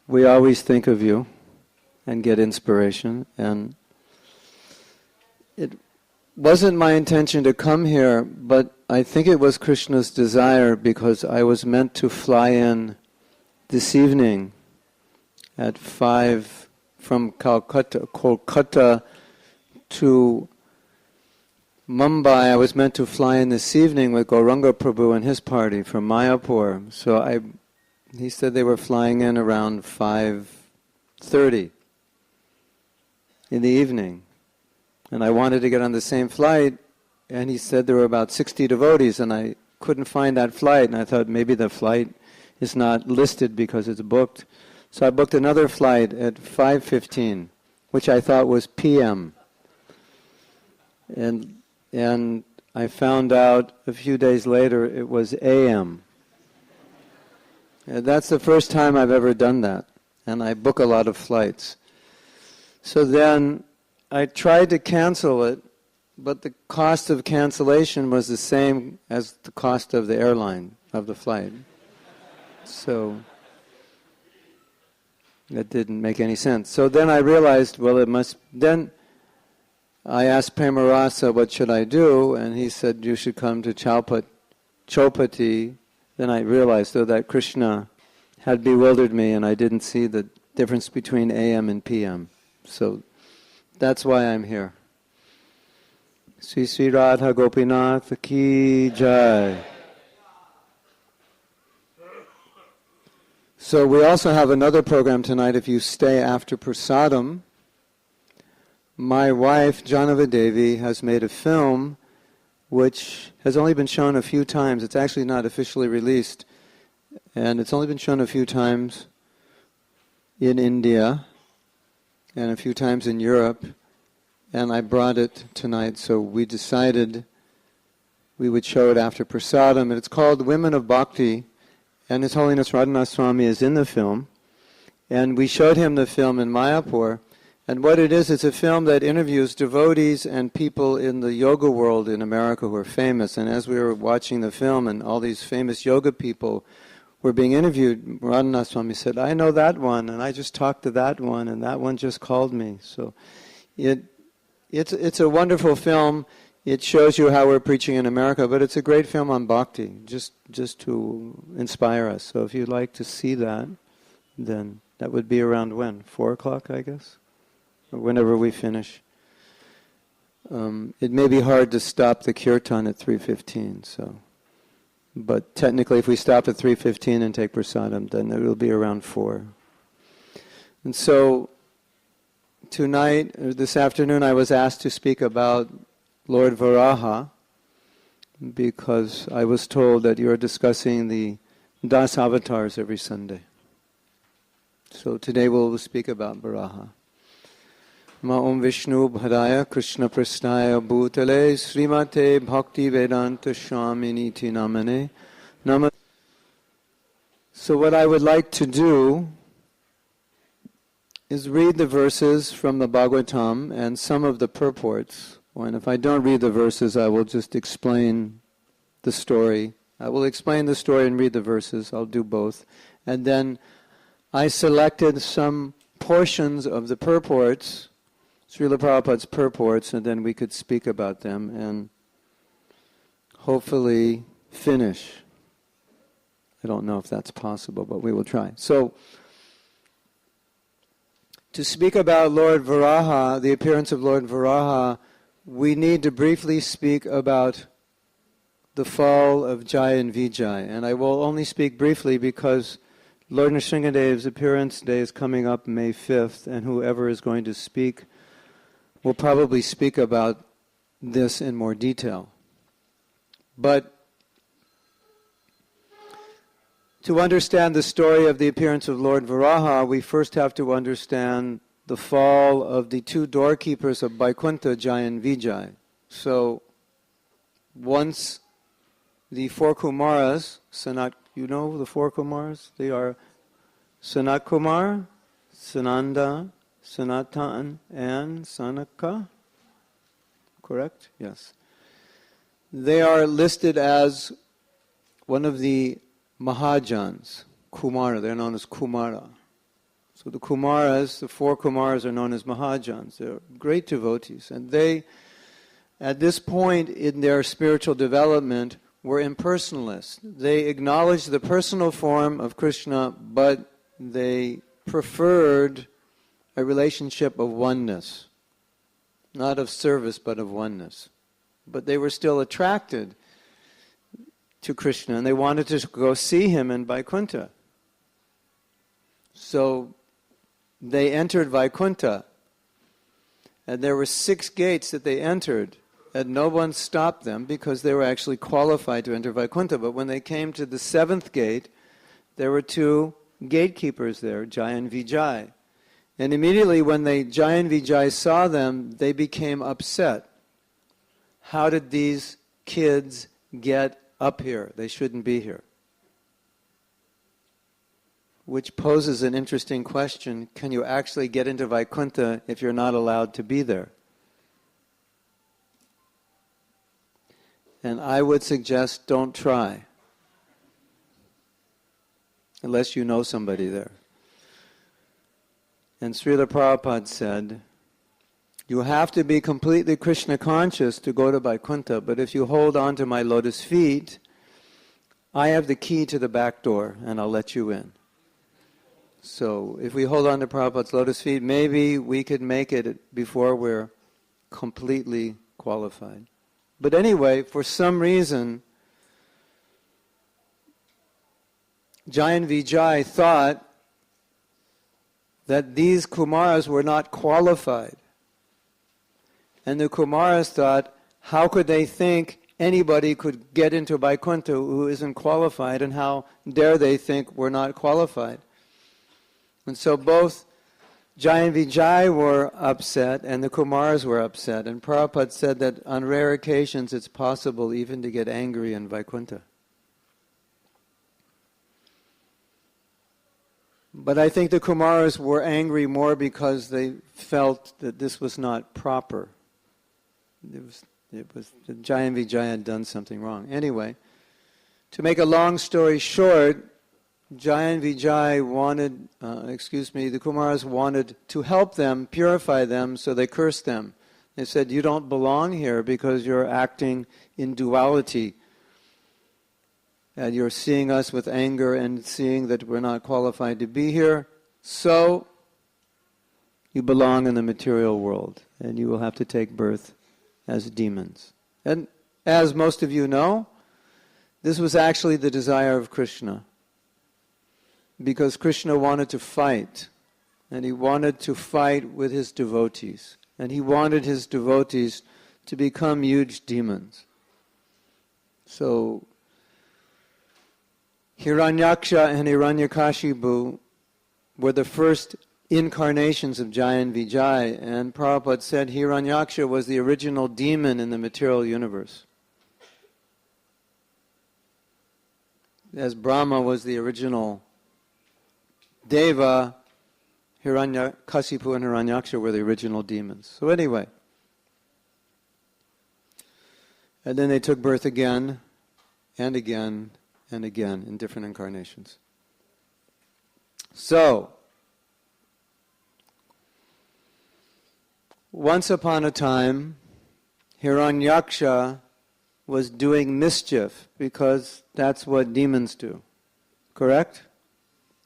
we always think of you and get inspiration. And it wasn't my intention to come here, but I think it was Krishna's desire, because I was meant to fly in this evening at 5 from Kolkata to Mumbai. I was meant to fly in this evening with Gauranga Prabhu and his party from Mayapur. So he said they were flying in around 5:30 in the evening. And I wanted to get on the same flight, and he said there were about 60 devotees, and I couldn't find that flight, and I thought maybe the flight is not listed because it's booked. So I booked another flight at 5:15, which I thought was p.m. And I found out a few days later it was a.m. And that's the first time I've ever done that, and I book a lot of flights. So then I tried to cancel it, but the cost of cancellation was the same as the cost of the airline, of the flight. So that didn't make any sense. So then I realized, then I asked Premarasa, what should I do? And he said, you should come to Chopati. Then I realized, that Krishna had bewildered me, and I didn't see the difference between AM and PM. So that's why I'm here. Sri Sri Radha Gopinath Ki Jai. So we also have another program tonight if you stay after Prasadam. My wife, Janava Devi, has made a film which has only been shown a few times. It's actually not officially released. And it's only been shown a few times in India and a few times in Europe. And I brought it tonight, so we decided we would show it after Prasadam. And it's called Women of Bhakti. And His Holiness Radhanath Swami is in the film. And we showed him the film in Mayapur. And what it is, it's a film that interviews devotees and people in the yoga world in America who are famous. And as we were watching the film and all these famous yoga people were being interviewed, Radhanath Swami said, I know that one, and I just talked to that one, and that one just called me. So it's a wonderful film. It shows you how we're preaching in America, but it's a great film on bhakti, just to inspire us. So if you'd like to see that, then that would be around when? 4 o'clock, I guess? Or whenever we finish. It may be hard to stop the kirtan at 3:15, so. But technically, if we stop at 3:15 and take prasadam, then it will be around 4. And so, this afternoon, I was asked to speak about Lord Varaha, because I was told that you're discussing the Dasavatars every Sunday. So today we'll speak about Varaha. Ma Om Vishnu Bhadaya Krishna Prasthaya Bhutale Srimate Bhakti Vedanta Swamini Ti Namane. So what I would like to do is read the verses from the Bhagavatam and some of the purports. And if I don't read the verses, I will just explain the story. I will explain the story and read the verses. I'll do both. And then I selected some portions of the purports, Srila Prabhupada's purports, and then we could speak about them and hopefully finish. I don't know if that's possible, but we will try. So, to speak about Lord Varaha, the appearance of Lord Varaha, we need to briefly speak about the fall of Jaya and Vijay. And I will only speak briefly because Lord Nrsingadev's appearance day is coming up May 5th, and whoever is going to speak will probably speak about this in more detail. But to understand the story of the appearance of Lord Varaha, we first have to understand the fall of the two doorkeepers of Vaikuntha, Jaya and Vijay. So, once the four Kumaras, you know the four Kumaras? They are Sanat Kumar, Sananda, Sanatan, and Sanaka. Correct? Yes. They are listed as one of the Mahajans, Kumara. They're known as Kumara. So the Kumaras, the 4 Kumaras are known as Mahajans. They're great devotees. And they, at this point in their spiritual development, were impersonalists. They acknowledged the personal form of Krishna, but they preferred a relationship of oneness. Not of service, but of oneness. But they were still attracted to Krishna, and they wanted to go see him in Vaikuntha. So they entered Vaikuntha, and there were 6 gates that they entered, and no one stopped them because they were actually qualified to enter Vaikuntha. But when they came to the 7th gate, there were 2 gatekeepers there, Jai and Vijay. And immediately when Jai and Vijay saw them, they became upset. How did these kids get up here? They shouldn't be here. Which poses an interesting question. Can you actually get into Vaikuntha if you're not allowed to be there? And I would suggest don't try. Unless you know somebody there. And Srila Prabhupada said, you have to be completely Krishna conscious to go to Vaikuntha, but if you hold on to my lotus feet, I have the key to the back door and I'll let you in. So if we hold on to Prabhupada's lotus feet, maybe we could make it before we're completely qualified. But anyway, for some reason, Jai and Vijay thought that these Kumaras were not qualified. And the Kumaras thought, how could they think anybody could get into Vaikuntha who isn't qualified, and how dare they think we're not qualified? And so both Jai and Vijay were upset and the Kumaras were upset. And Prabhupada said that on rare occasions it's possible even to get angry in Vaikuntha. But I think the Kumaras were angry more because they felt that this was not proper. It was Jai and Vijay had done something wrong. Anyway, to make a long story short, Jai and Vijay wanted, the Kumaras wanted to help them, purify them, so they cursed them. They said, you don't belong here because you're acting in duality. And you're seeing us with anger and seeing that we're not qualified to be here. So, you belong in the material world, and you will have to take birth as demons. And as most of you know, this was actually the desire of Krishna. Because Krishna wanted to fight, and he wanted to fight with his devotees. And he wanted his devotees to become huge demons. So, Hiranyaksha and Hiranyakashipu were the first incarnations of Jai and Vijay, and Prabhupada said Hiranyaksha was the original demon in the material universe. As Brahma was the original Deva, Hiranyakasipu and Hiranyaksha were the original demons. So anyway, and then they took birth again and again and again in different incarnations. So, once upon a time, Hiranyaksha was doing mischief because that's what demons do. Correct?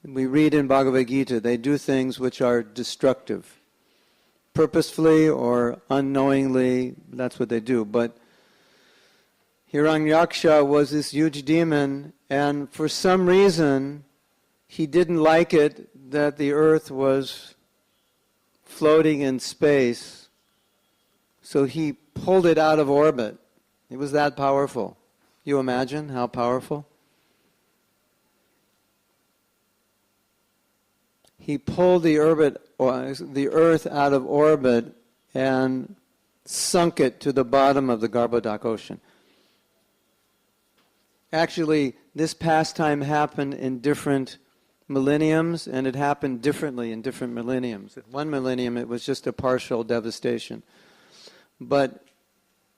We read in Bhagavad Gita, they do things which are destructive. Purposefully or unknowingly, that's what they do. But Hiranyaksha was this huge demon, and for some reason, he didn't like it that the earth was floating in space, so he pulled it out of orbit. It was that powerful. You imagine how powerful? He pulled the earth out of orbit and sunk it to the bottom of the Garbhodak ocean. Actually, this pastime happened in different millenniums, and it happened differently in different millenniums. In one millennium, it was just a partial devastation. But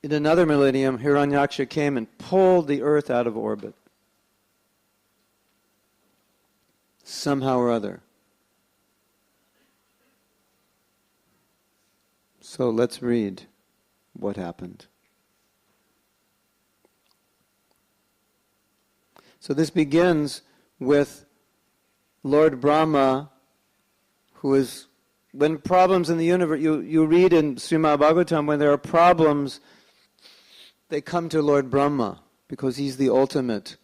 in another millennium, Hiranyaksha came and pulled the earth out of orbit. Somehow or other. So let's read what happened. So this begins with Lord Brahma, who is, when problems in the universe, you read in Srimad Bhagavatam, when there are problems, they come to Lord Brahma, because he's the ultimate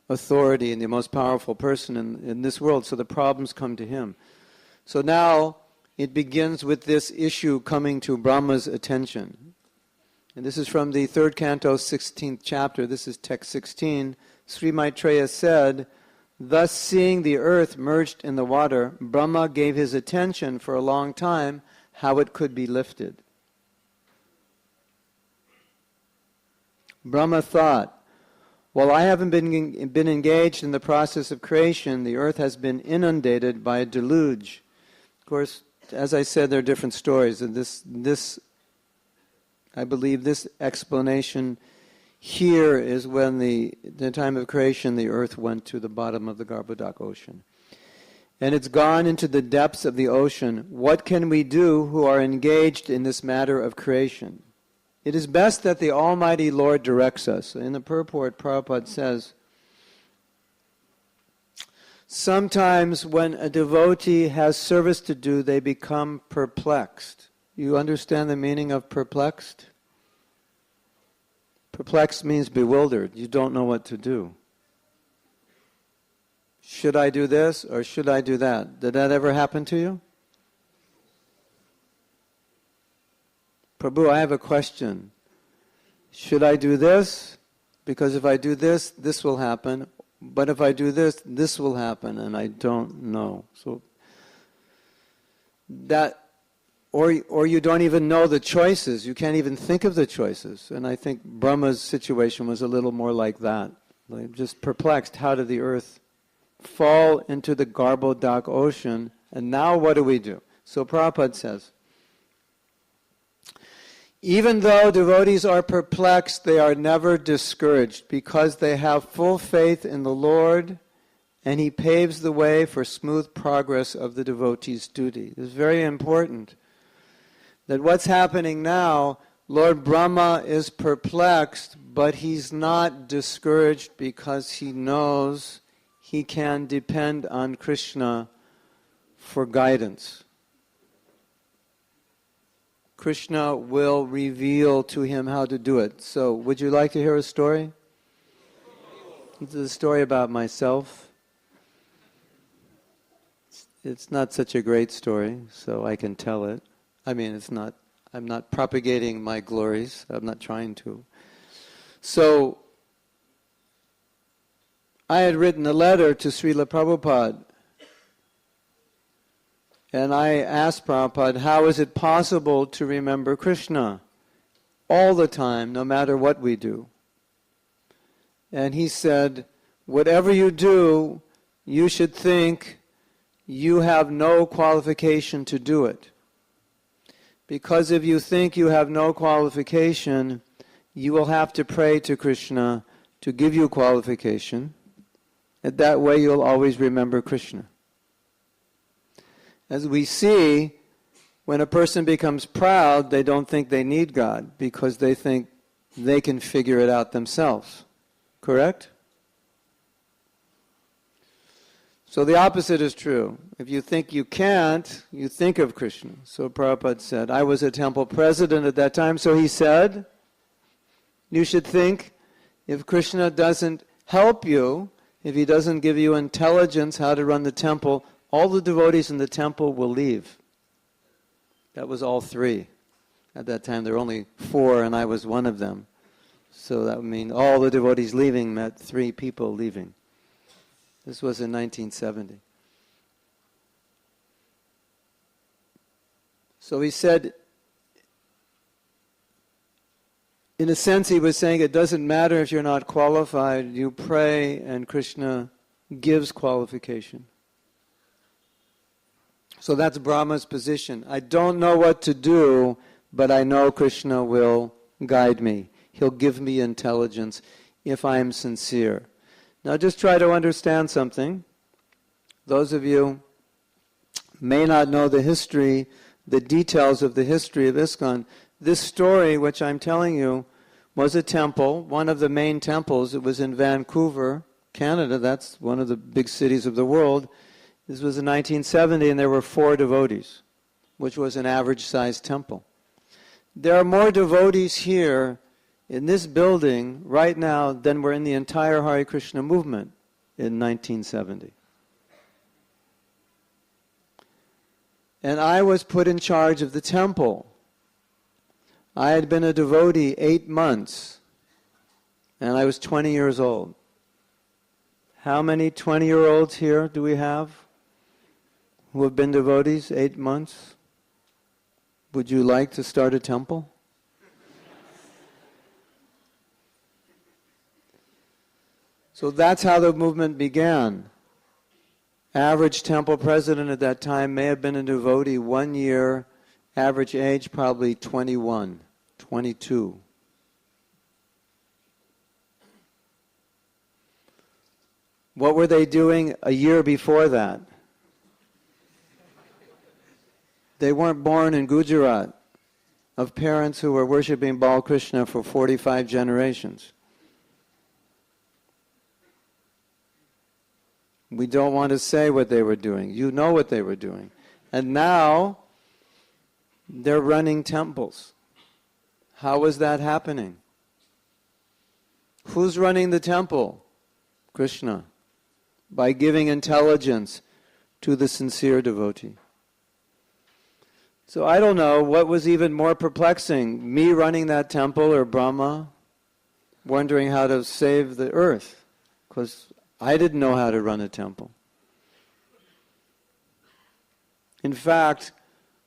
authority and the most powerful person in this world, so the problems come to him. So now it begins with this issue coming to Brahma's attention. And this is from the 3rd canto, 16th chapter. This is text 16. Sri Maitreya said, "Thus seeing the earth merged in the water, Brahma gave his attention for a long time how it could be lifted. Brahma thought, while I haven't been engaged in the process of creation, the earth has been inundated by a deluge." Of course, as I said, there are different stories, and this I believe this explanation here is when the time of creation, the earth went to the bottom of the Garbhodak ocean. And it's gone into the depths of the ocean. What can we do who are engaged in this matter of creation? It is best that the Almighty Lord directs us. In the purport, Prabhupada says, sometimes when a devotee has service to do, they become perplexed. You understand the meaning of perplexed? Perplexed means bewildered. You don't know what to do. Should I do this or should I do that? Did that ever happen to you? Prabhu, I have a question. Should I do this? Because if I do this, this will happen. But if I do this, this will happen, and I don't know. So that, or you don't even know the choices. You can't even think of the choices. And I think Brahma's situation was a little more like that. Like just perplexed. How did the earth fall into the Garbhodak ocean? And now what do we do? So Prabhupada says, even though devotees are perplexed, they are never discouraged because they have full faith in the Lord and He paves the way for smooth progress of the devotee's duty. It's very important that what's happening now, Lord Brahma is perplexed, but he's not discouraged because he knows he can depend on Krishna for guidance. Krishna will reveal to him how to do it. So, would you like to hear a story? It's a story about myself. It's not such a great story, so I can tell it. I mean, it's not, I'm not propagating my glories. I'm not trying to. So, I had written a letter to Srila Prabhupada. And I asked Prabhupada, how is it possible to remember Krishna all the time, no matter what we do? And he said, whatever you do, you should think you have no qualification to do it. Because if you think you have no qualification, you will have to pray to Krishna to give you qualification. And that way you'll always remember Krishna. As we see, when a person becomes proud, they don't think they need God because they think they can figure it out themselves. Correct? So the opposite is true. If you think you can't, you think of Krishna. So Prabhupada said, I was a temple president at that time, so he said, you should think if Krishna doesn't help you, if he doesn't give you intelligence how to run the temple, all the devotees in the temple will leave. That was all three. At that time there were only 4 and I was one of them. So that would mean all the devotees leaving meant 3 people leaving. This was in 1970. So he said, in a sense he was saying it doesn't matter if you're not qualified, you pray and Krishna gives qualification. So that's Brahma's position. I don't know what to do, but I know Krishna will guide me. He'll give me intelligence if I am sincere. Now just try to understand something. Those of you may not know the history the details of the history of ISKCON. This story, which I'm telling you, was a temple, one of the main temples. It was in Vancouver, Canada. That's one of the big cities of the world. This was in 1970, and there were 4 devotees, which was an average-sized temple. There are more devotees here in this building right now than were in the entire Hare Krishna movement in 1970. And I was put in charge of the temple. I had been a devotee 8 months, and I was 20 years old. How many 20-year-olds here do we have who have been devotees 8 months? Would you like to start a temple? So that's how the movement began. Average temple president at that time may have been a devotee 1 year, average age probably 21, 22. What were they doing a year before that? They weren't born in Gujarat of parents who were worshipping Bal Krishna for 45 generations. We don't want to say what they were doing. You know what they were doing. And now, they're running temples. How is that happening? Who's running the temple? Krishna. By giving intelligence to the sincere devotee. So I don't know what was even more perplexing, me running that temple or Brahma wondering how to save the earth, because I didn't know how to run a temple. In fact,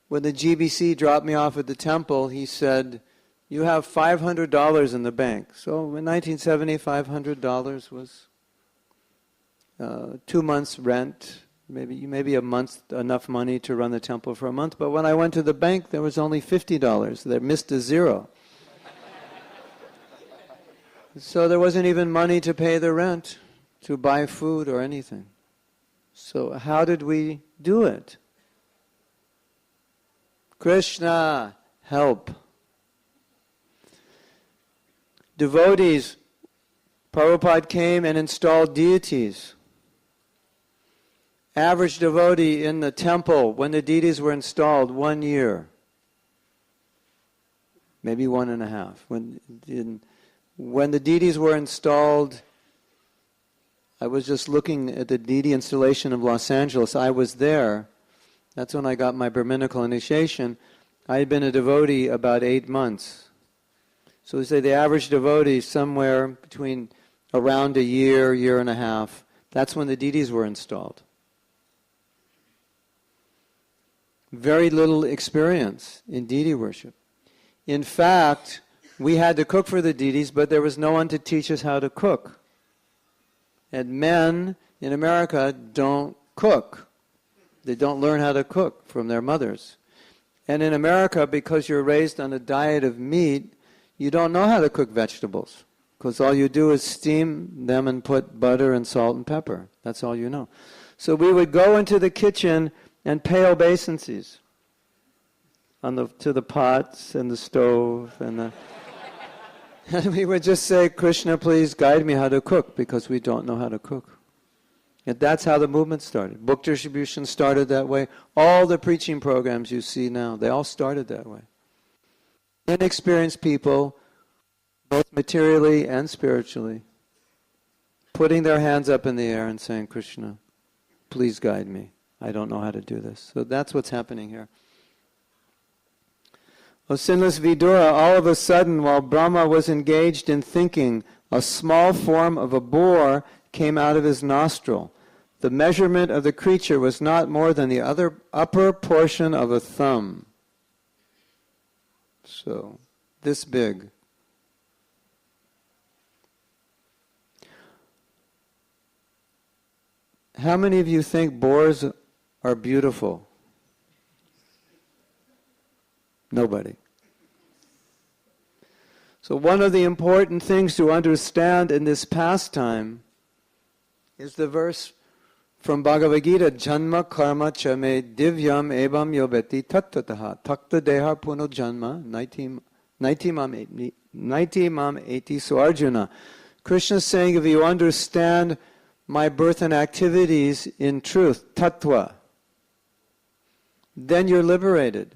when the GBC dropped me off at the temple, he said, "You have $500 in the bank." So in 1970, $500 was 2 months' rent, maybe a month, enough money to run the temple for a month. But when I went to the bank, there was only $50. They missed a zero. So there wasn't even money to pay the rent, to buy food or anything. So how did we do it? Krishna, help. Devotees, Prabhupada came and installed deities. Average devotee in the temple, when the deities were installed, 1 year. Maybe 1.5. When the deities were installed, I was just looking at the deity installation of Los Angeles. I was there. That's when I got my Brahminical initiation. I had been a devotee about 8 months. So we say the average devotee somewhere between around a year, year and a half. That's when the deities were installed. Very little experience in deity worship. In fact, we had to cook for the deities, but there was no one to teach us how to cook. And men in America don't cook. They don't learn how to cook from their mothers. And in America, because you're raised on a diet of meat, you don't know how to cook vegetables. Because all you do is steam them and put butter and salt and pepper. That's all you know. So we would go into the kitchen and pay obeisances to the pots and the stove and we would just say, "Krishna, please guide me how to cook," because we don't know how to cook. And that's how the movement started. Book distribution started that way. All the preaching programs you see now, they all started that way. Inexperienced people, both materially and spiritually, putting their hands up in the air and saying, "Krishna, please guide me. I don't know how to do this." So that's what's happening here. O sinless Vidura, all of a sudden, while Brahma was engaged in thinking, a small form of a boar came out of his nostril. The measurement of the creature was not more than the upper portion of a thumb. So, this big. How many of you think boars are beautiful? Nobody. So one of the important things to understand in this pastime is the verse from Bhagavad Gita, Janma karma cha me divyam evam yobeti tattataha takta deha puno janma naiti mam eti. So Arjuna, Krishna is saying, if you understand my birth and activities in truth, tattva, then you're liberated.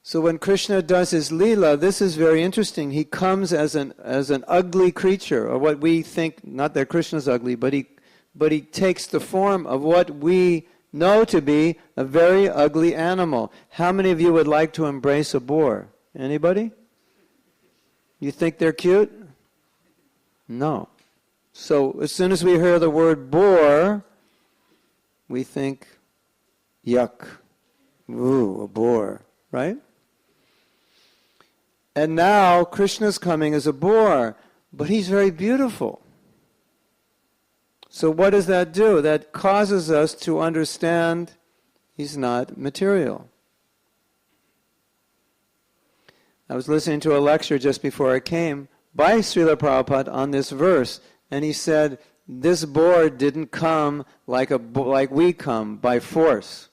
So when Krishna does his Leela, this is very interesting. He comes as an ugly creature, or what we think, not that Krishna's ugly, but he takes the form of what we know to be a very ugly animal. How many of you would like to embrace a boar? Anybody? You think they're cute? No. So as soon as we hear the word boar, we think, yuck, ooh, a boar, right? And now Krishna's coming as a boar, but he's very beautiful. So what does that do? That causes us to understand he's not material. I was listening to a lecture just before I came by Srila Prabhupada on this verse, and he said, this boar didn't come like we come, by force.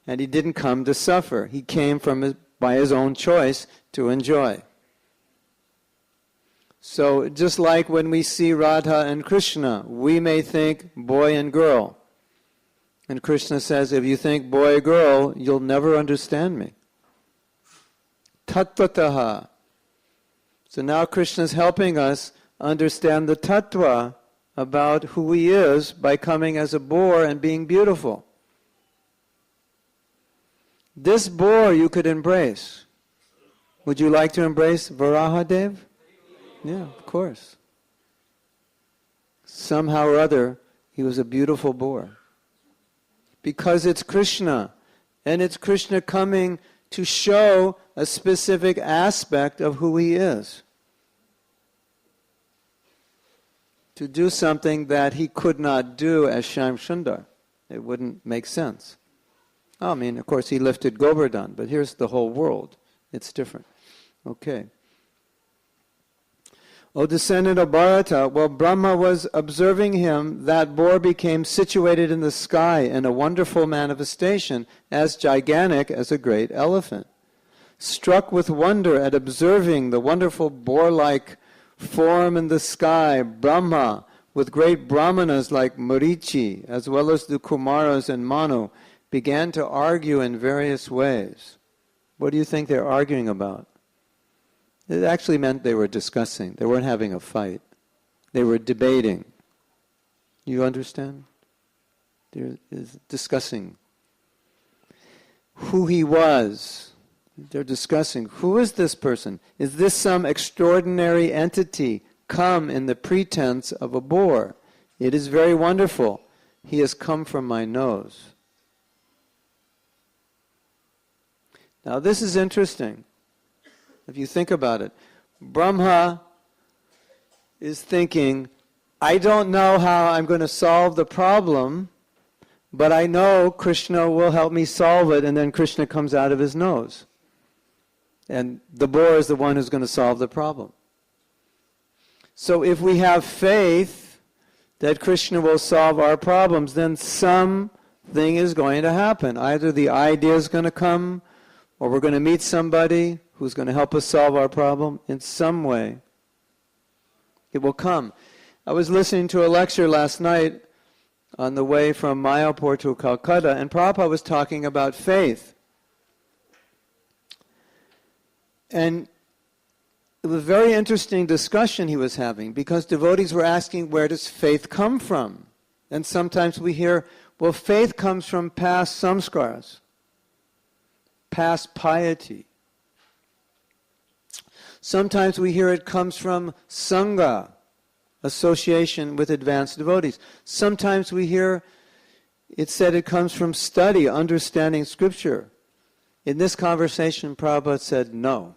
And he didn't come to suffer. He came by his own choice to enjoy. So just like when we see Radha and Krishna, we may think boy and girl. And Krishna says, if you think boy, girl, you'll never understand me. Tattvataha. So now Krishna's helping us understand the tattva about who he is by coming as a boar and being beautiful. This boar you could embrace. Would you like to embrace Varahadev? Yeah, of course. Somehow or other, he was a beautiful boar. Because it's Krishna, and it's Krishna coming to show a specific aspect of who he is. To do something that he could not do as Shyam Sundar. It wouldn't make sense. I mean, of course, he lifted Govardhan, but here's the whole world. It's different. Okay. O descendant of Bharata, while Brahma was observing him, that boar became situated in the sky in a wonderful manifestation, as gigantic as a great elephant. Struck with wonder at observing the wonderful boar-like form in the sky, Brahma, with great brahmanas like Marichi, as well as the Kumaras and Manu, began to argue in various ways. What do you think they're arguing about? It actually meant they were discussing. They weren't having a fight. They were debating. You understand? They're discussing who he was. They're discussing, who is this person? Is this some extraordinary entity come in the pretense of a boar? It is very wonderful. He has come from my nose. Now this is interesting. If you think about it, Brahma is thinking, I don't know how I'm going to solve the problem, but I know Krishna will help me solve it, and then Krishna comes out of his nose. And the boar is the one who's going to solve the problem. So if we have faith that Krishna will solve our problems, then something is going to happen. Either the idea is going to come, or we're going to meet somebody who's going to help us solve our problem in some way. It will come. I was listening to a lecture last night on the way from Mayapur to Calcutta, and Prabhupada was talking about faith. And it was a very interesting discussion he was having, because devotees were asking, where does faith come from? And sometimes we hear, well, faith comes from past samskaras, past piety. Sometimes we hear it comes from sangha, association with advanced devotees. Sometimes we hear it said it comes from study, understanding scripture. In this conversation, Prabhupada said no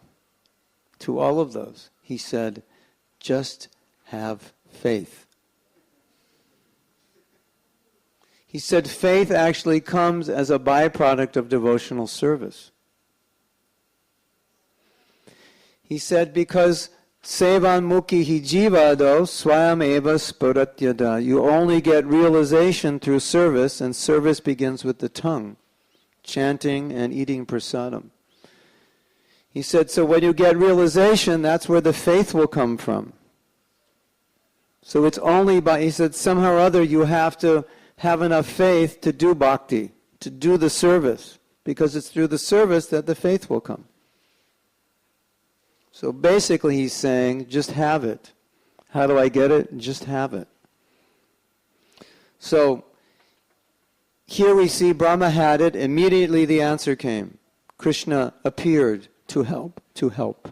to all of those. He said, just have faith. He said faith actually comes as a byproduct of devotional service. He said because Sevanmukhi jivado swayam eva spuratyada. You only get realization through service, and service begins with the tongue, chanting and eating prasadam. He said, so when you get realization, that's where the faith will come from. So it's only by, he said, somehow or other you have to have enough faith to do bhakti, to do the service, because it's through the service that the faith will come. So basically he's saying, just have it. How do I get it? Just have it. So here we see Brahma had it, immediately the answer came. Krishna appeared to help, to help.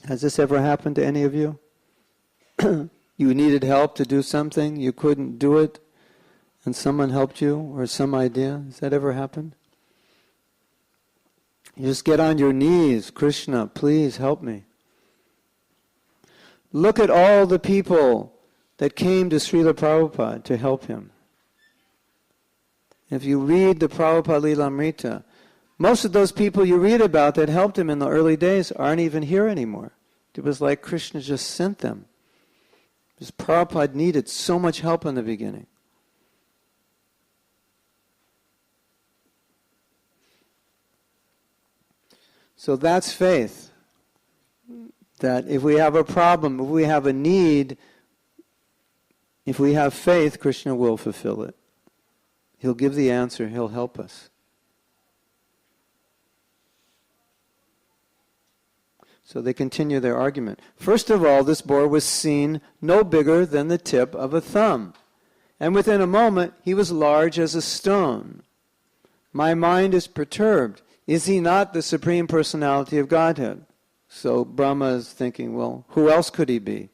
Has this ever happened to any of you? You needed help to do something, you couldn't do it, and someone helped you, or some idea? Has that ever happened? You just get on your knees, Krishna, please help me. Look at all the people that came to Srila Prabhupada to help him. If you read the Prabhupada Lilamrita, most of those people you read about that helped him in the early days aren't even here anymore. It was like Krishna just sent them. Because Prabhupada needed so much help in the beginning. So that's faith. That if we have a problem, if we have a need, if we have faith, Krishna will fulfill it. He'll give the answer, he'll help us. So they continue their argument. First of all, this boar was seen no bigger than the tip of a thumb. And within a moment, he was large as a stone. My mind is perturbed. Is he not the Supreme Personality of Godhead? So Brahma is thinking, well, who else could he be?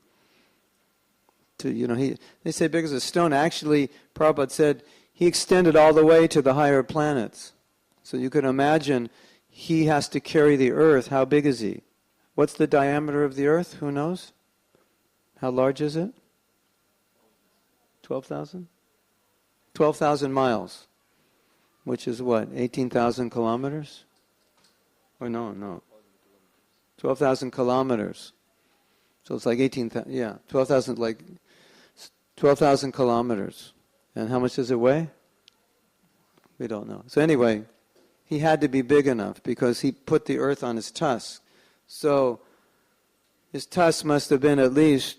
They say big as a stone. Actually, Prabhupada said he extended all the way to the higher planets. So you can imagine he has to carry the earth. How big is he? What's the diameter of the earth? Who knows? How large is it? 12,000? 12,000 miles. Which is what? 18,000 kilometers? Or no. 12,000 kilometers. So it's like 18,000, 12,000 kilometers. And how much does it weigh? We don't know. So anyway, he had to be big enough because he put the earth on his tusk. So his tusk must have been at least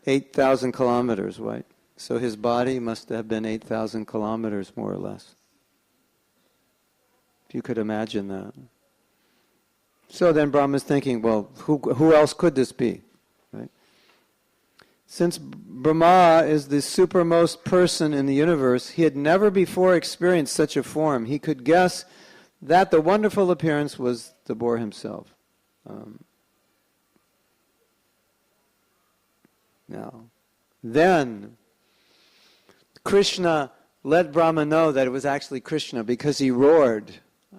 8,000 kilometers, right? So his body must have been 8,000 kilometers, more or less. If you could imagine that. So then Brahma's thinking, well, who else could this be? Right? Since Brahma is the supermost person in the universe, he had never before experienced such a form. He could guess that the wonderful appearance was the boar himself. Now, then Krishna let Brahma know that it was actually Krishna because he roared.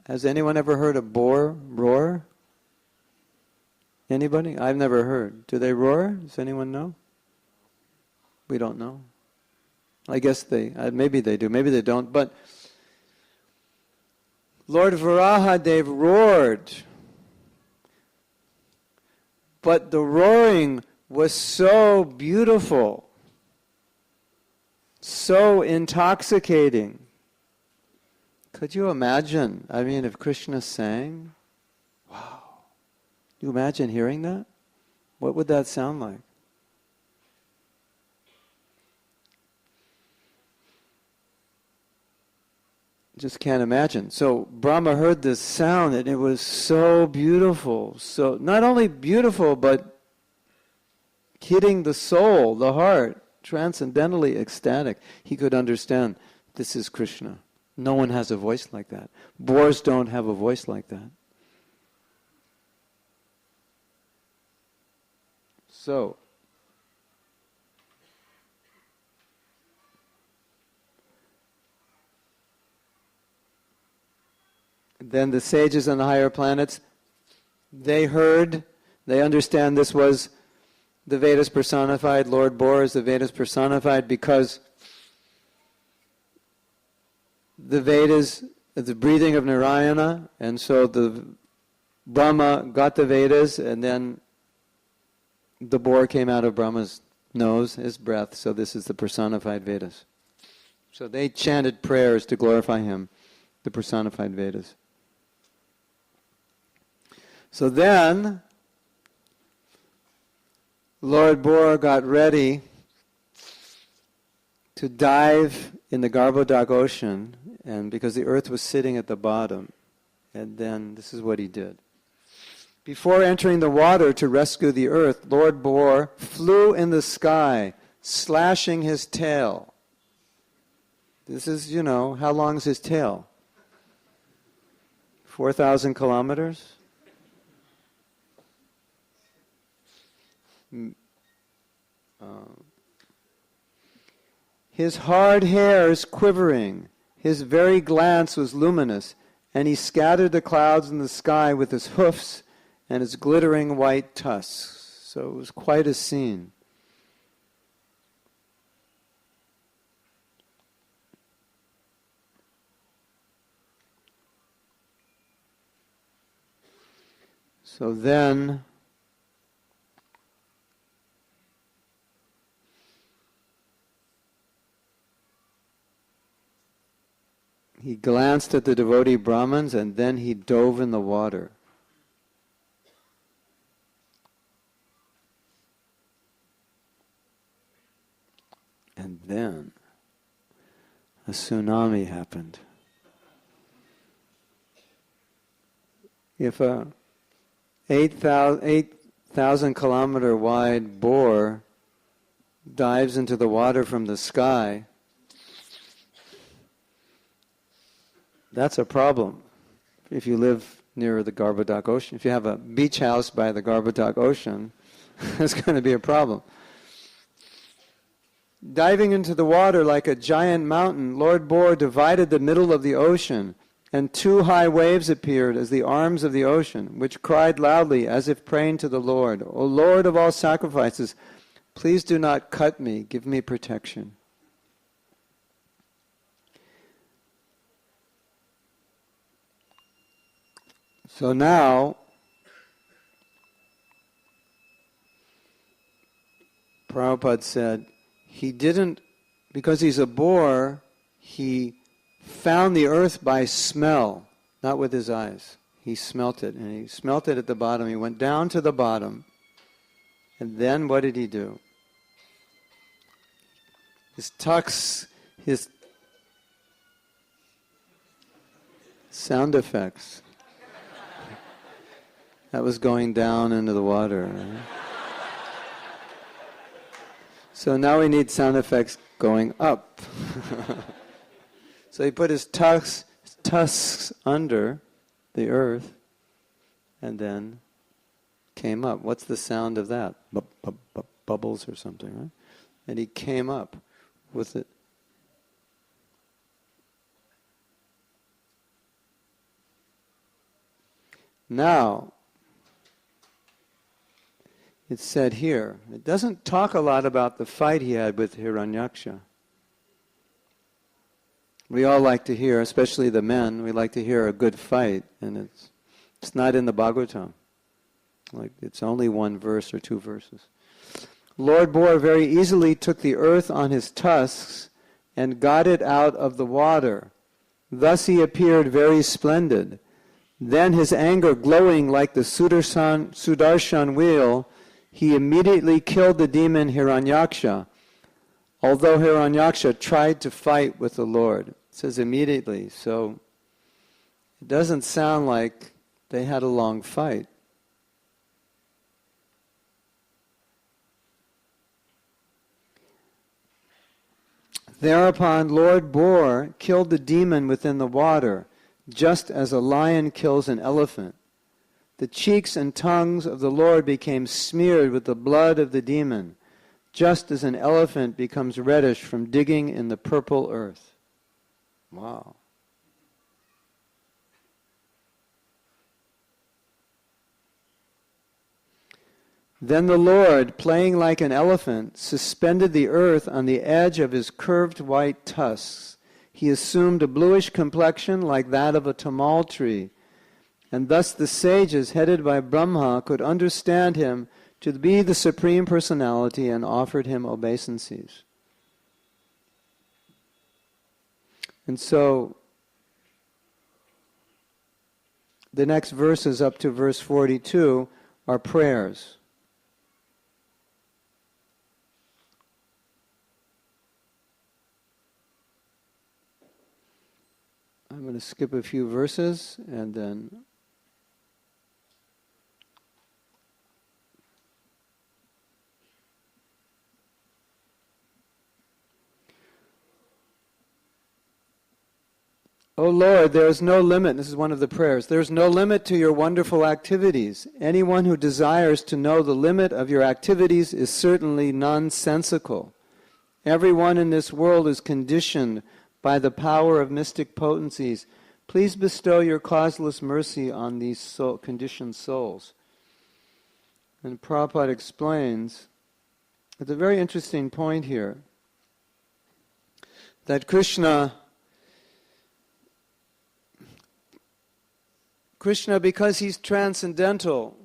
Has anyone ever heard a boar roar? Anybody? I've never heard. Do they roar? Does anyone know? We don't know. I guess maybe they do, maybe they don't. But Lord Varahadev roared. But the roaring was so beautiful, so intoxicating. Could you imagine? I mean, if Krishna sang, wow. Do you imagine hearing that? What would that sound like? Just can't imagine. So Brahma heard this sound and it was so beautiful. So not only beautiful, but hitting the soul, the heart, transcendentally ecstatic. He could understand, this is Krishna. No one has a voice like that. Boars don't have a voice like that. So, then the sages on the higher planets, they understand this was the Vedas personified. Lord Boar is the Vedas personified because the Vedas, the breathing of Narayana, and so the Brahma got the Vedas, and then the boar came out of Brahma's nose, his breath, so this is the personified Vedas. So they chanted prayers to glorify him, the personified Vedas. So then, Lord Boar got ready to dive in the Garbhodak ocean, and because the earth was sitting at the bottom, and then this is what he did. Before entering the water to rescue the earth, Lord Boar flew in the sky, slashing his tail. This is, how long is his tail? 4,000 kilometers? His hard hairs quivering, his very glance was luminous, and he scattered the clouds in the sky with his hoofs and his glittering white tusks. So it was quite a scene. So then, he glanced at the devotee Brahmins and then he dove in the water. And then a tsunami happened. If a 8,000 kilometer wide boar dives into the water from the sky, that's a problem. If you live near the Garbhodak Ocean, if you have a beach house by the Garbhodak Ocean, it's going to be a problem. Diving into the water like a giant mountain, Lord Boar divided the middle of the ocean, and two high waves appeared as the arms of the ocean, which cried loudly as if praying to the Lord, "O Lord of all sacrifices, please do not cut me, give me protection." So now, Prabhupada said, he didn't, because he's a boar, he found the earth by smell, not with his eyes. He smelt it, and he smelt it at the bottom. He went down to the bottom, and then what did he do? His sound effects. That was going down into the water. Right? So now we need sound effects going up. So he put his tusks under the earth and then came up. What's the sound of that? Bubbles or something, right? And he came up with it. Now, it's said here, it doesn't talk a lot about the fight he had with Hiranyaksha. We all like to hear, especially the men, we like to hear a good fight, and it's not in the Bhagavatam. Like, it's only one verse or two verses. Lord Boar very easily took the earth on his tusks and got it out of the water. Thus he appeared very splendid. Then his anger glowing like the Sudarshan wheel, he immediately killed the demon Hiranyaksha, although Hiranyaksha tried to fight with the Lord. It says immediately, so it doesn't sound like they had a long fight. Thereupon Lord Boar killed the demon within the water, just as a lion kills an elephant. The cheeks and tongues of the Lord became smeared with the blood of the demon, just as an elephant becomes reddish from digging in the purple earth. Wow. Then the Lord, playing like an elephant, suspended the earth on the edge of his curved white tusks. He assumed a bluish complexion like that of a tamal tree, and thus the sages, headed by Brahma, could understand him to be the Supreme Personality and offered him obeisances. And so, the next verses up to verse 42 are prayers. I'm going to skip a few verses and then O Lord, there is no limit, this is one of the prayers, there is no limit to your wonderful activities. Anyone who desires to know the limit of your activities is certainly nonsensical. Everyone in this world is conditioned by the power of mystic potencies. Please bestow your causeless mercy on these conditioned souls. And Prabhupada explains, it's a very interesting point here, that Krishna, because he's transcendental,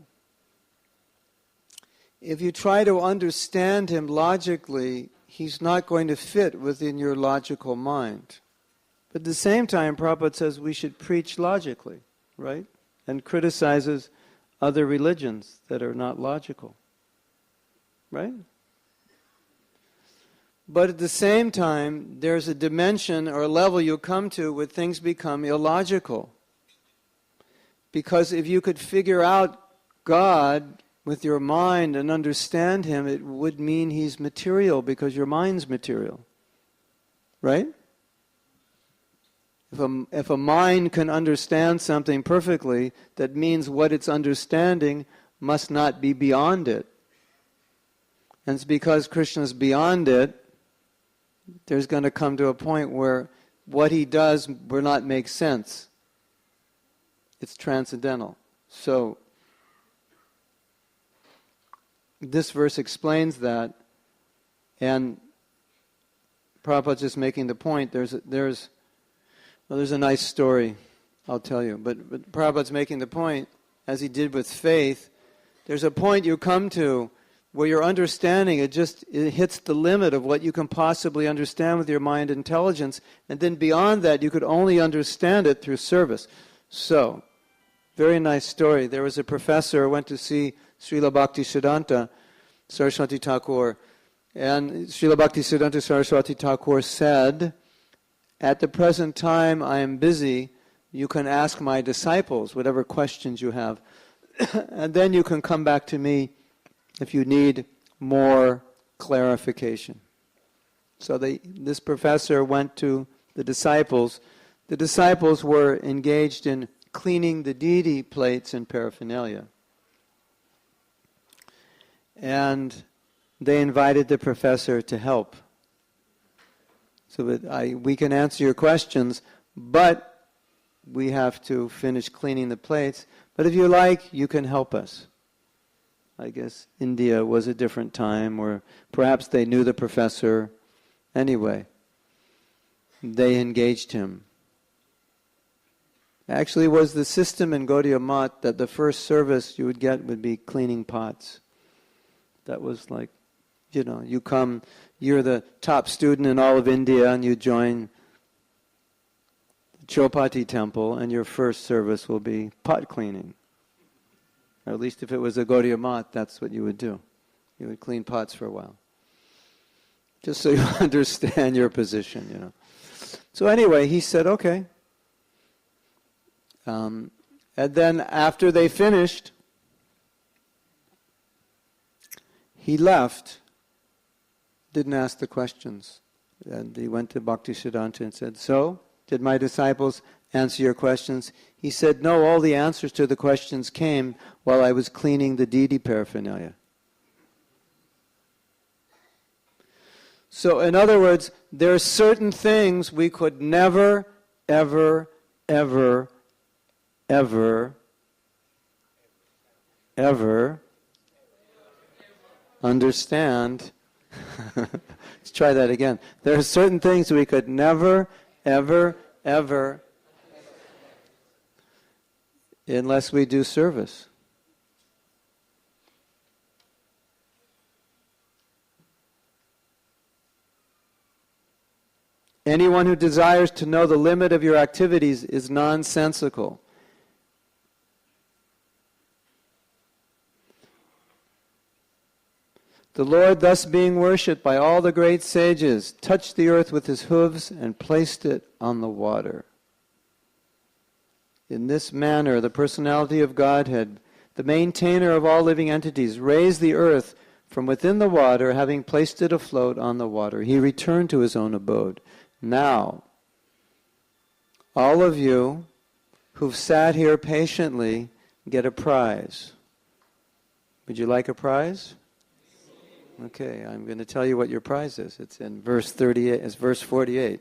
if you try to understand him logically, he's not going to fit within your logical mind. But at the same time, Prabhupada says we should preach logically, right? And criticizes other religions that are not logical, right? But at the same time, there's a dimension or a level you come to where things become illogical. Because if you could figure out God with your mind and understand him, it would mean he's material because your mind's material. Right? If a mind can understand something perfectly, that means what it's understanding must not be beyond it. And it's because Krishna's beyond it, there's going to come to a point where what he does will not make sense. It's transcendental. So, this verse explains that, and Prabhupada's just making the point. There's a nice story, I'll tell you. But Prabhupada's making the point, as he did with faith, there's a point you come to where your understanding, it hits the limit of what you can possibly understand with your mind intelligence, and then beyond that you could only understand it through service. So, very nice story. There was a professor who went to see Srila Bhaktisiddhanta Saraswati Thakur, and Srila Bhaktisiddhanta Saraswati Thakur said, at the present time I am busy, you can ask my disciples whatever questions you have, and then you can come back to me if you need more clarification. So this professor went to the disciples. The disciples were engaged in cleaning the deity plates and paraphernalia. And they invited the professor to help. So that we can answer your questions, but we have to finish cleaning the plates. But if you like, you can help us. I guess India was a different time, or perhaps they knew the professor. Anyway, they engaged him. Actually, it was the system in Gaudiya Math that the first service you would get would be cleaning pots. That was like, you come, you're the top student in all of India, and you join the Chopati temple, and your first service will be pot cleaning. Or at least if it was a Gaudiya Math, that's what you would do. You would clean pots for a while. Just so you understand your position, So anyway, he said, okay. And then after they finished, he left, didn't ask the questions. And he went to Bhaktisiddhanta and said, so, did my disciples answer your questions? He said, no, all the answers to the questions came while I was cleaning the deity paraphernalia. So, in other words, there are certain things we could never, ever, ever, ever, ever understand. Let's try that again. There are certain things we could never, ever, ever, unless we do service. Anyone who desires to know the limit of your activities is nonsensical. The Lord, thus being worshipped by all the great sages, touched the earth with his hooves and placed it on the water. In this manner, the personality of Godhead, the maintainer of all living entities, raised the earth from within the water, having placed it afloat on the water. He returned to his own abode. Now, all of you who've sat here patiently get a prize. Would you like a prize? Okay, I'm going to tell you what your prize is. It's in verse 38. It's verse 48.